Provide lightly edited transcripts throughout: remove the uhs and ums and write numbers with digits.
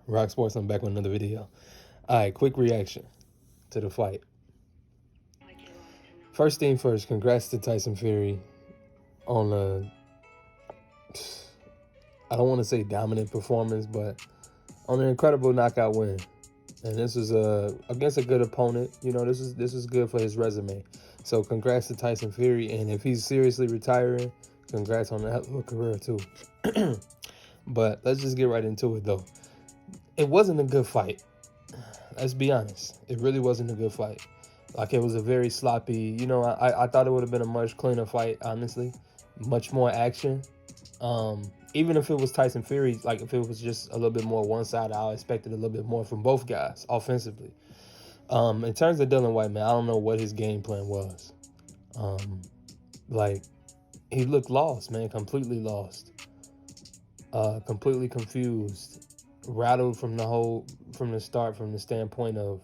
RocSports, I'm back with another video. All right, quick reaction to the fight. First thing first, congrats to Tyson Fury on a, I don't want to say dominant performance, but on an incredible knockout win. And this was against a good opponent. You know, this is good for his resume. So congrats to Tyson Fury, and if he's seriously retiring, congrats on that career too. But let's just get right into it though. It wasn't a good fight. Let's be honest. It really wasn't a good fight. Like, it was a very sloppy, you know, I thought it would have been a much cleaner fight, honestly. Much more action. Even if it was Tyson Fury, like if it was just a little bit more one-sided, I expected a little bit more from both guys, offensively. In terms of Dillian, man, I don't know what his game plan was. Like, he looked lost, man, completely lost. Completely confused. Rattled from the start, from the standpoint of,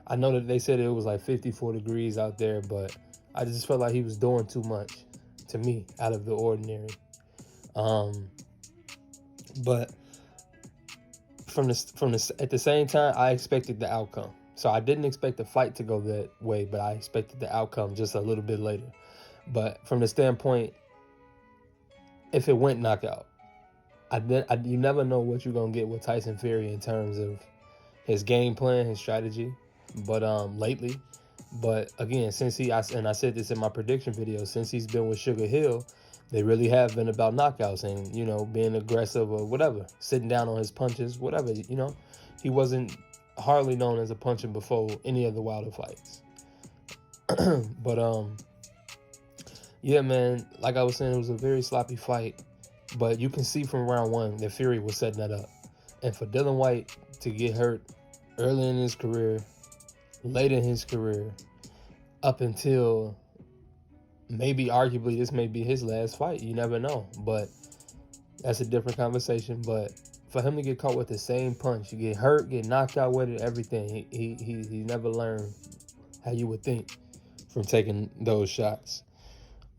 I know that they said it was like 54 degrees out there, but I just felt like he was doing too much, to me, out of the ordinary. But at the same time, I expected the outcome. So I didn't expect the fight to go that way, but I expected the outcome just a little bit later. But from the standpoint, if it went knockout, you never know what you're gonna get with Tyson Fury in terms of his game plan, his strategy. But lately, but again, since I said this in my prediction video, since he's been with Sugar Hill, they really have been about knockouts and, you know, being aggressive or whatever, sitting down on his punches, whatever. You know, he wasn't hardly known as a puncher before any of the Wilder fights. But yeah, man, like I was saying, it was a very sloppy fight. But you can see from round one that Fury was setting that up. And for Whyte to get hurt early in his career, late in his career, up until maybe arguably this may be his last fight. You never know. But that's a different conversation. But for him to get caught with the same punch, you get hurt, get knocked out with it, everything, he never learned how you would think from taking those shots.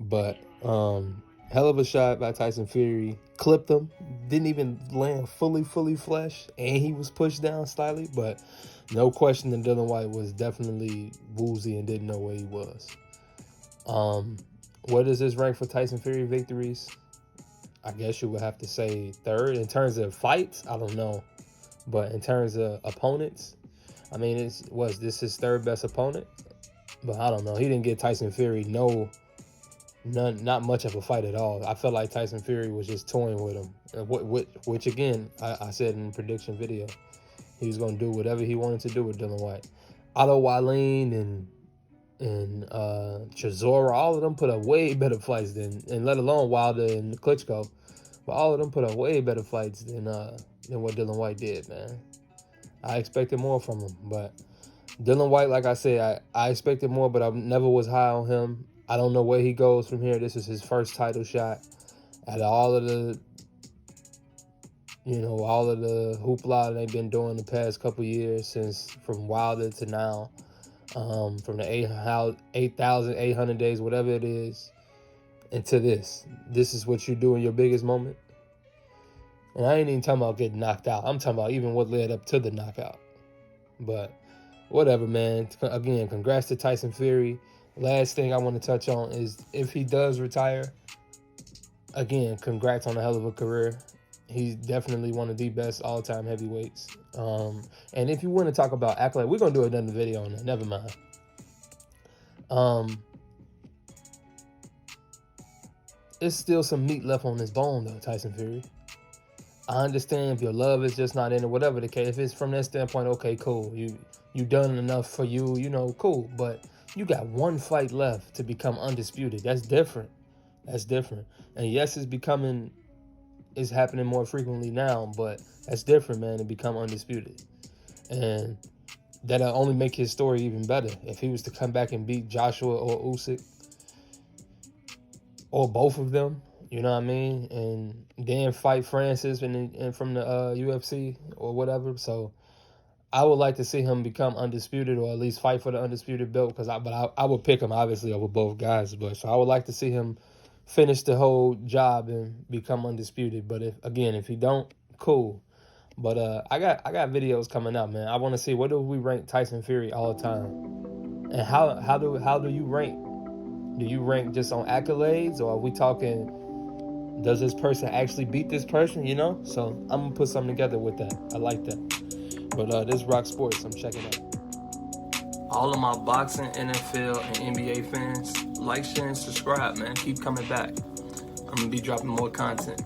But hell of a shot by Tyson Fury. Clipped him. Didn't even land fully flush. And he was pushed down slightly. But no question that Whyte was definitely woozy and didn't know where he was. Where does this rank for Tyson Fury victories? I guess you would have to say third. In terms of fights, I don't know. But in terms of opponents, I mean, was this his third best opponent? But I don't know. He didn't get Tyson Fury not much of a fight at all. I felt like Tyson Fury was just toying with him, which again, I said in the prediction video, he was going to do whatever he wanted to do with Whyte. Otto Wallin and Chisora, all of them put up way better fights and let alone Wilder and Klitschko, but all of them put up way better fights than what Whyte did, man. I expected more from him, but Whyte, like I said, I expected more, but I never was high on him. I don't know where he goes from here. This is his first title shot. Out of all of the, you know, all of the hoopla they've been doing the past couple years, since from Wilder to now, from the 8,800 days, whatever it is, into this. This is what you do in your biggest moment. And I ain't even talking about getting knocked out. I'm talking about even what led up to the knockout. But whatever, man. Again, congrats to Tyson Fury. Last thing I want to touch on is, if he does retire, again, congrats on a hell of a career. He's definitely one of the best all-time heavyweights. And if you want to talk about accolade, we're going to do another video on that. Never mind. There's still some meat left on this bone, though, Tyson Fury. I understand if your love is just not in it, whatever the case. If it's from that standpoint, okay, cool. You done enough for you, you know, cool. But you got one fight left to become undisputed. That's different. That's different. And yes, it's happening more frequently now, but that's different, man, to become undisputed. And that'll only make his story even better. If he was to come back and beat Joshua or Usyk, or both of them, you know what I mean? And then fight Francis and from the UFC or whatever. So I would like to see him become undisputed, or at least fight for the undisputed belt, because I would pick him obviously over both guys. But so I would like to see him finish the whole job and become undisputed. But if he don't, cool. But I got videos coming up, man. I want to see, what do we rank Tyson Fury all the time, and how do you rank? Do you rank just on accolades, or are we talking, does this person actually beat this person? You know, so I'm gonna put something together with that. I like that. But this is RocSports. I'm checking out. All of my boxing, NFL, and NBA fans, like, share, and subscribe, man. Keep coming back. I'm gonna be dropping more content.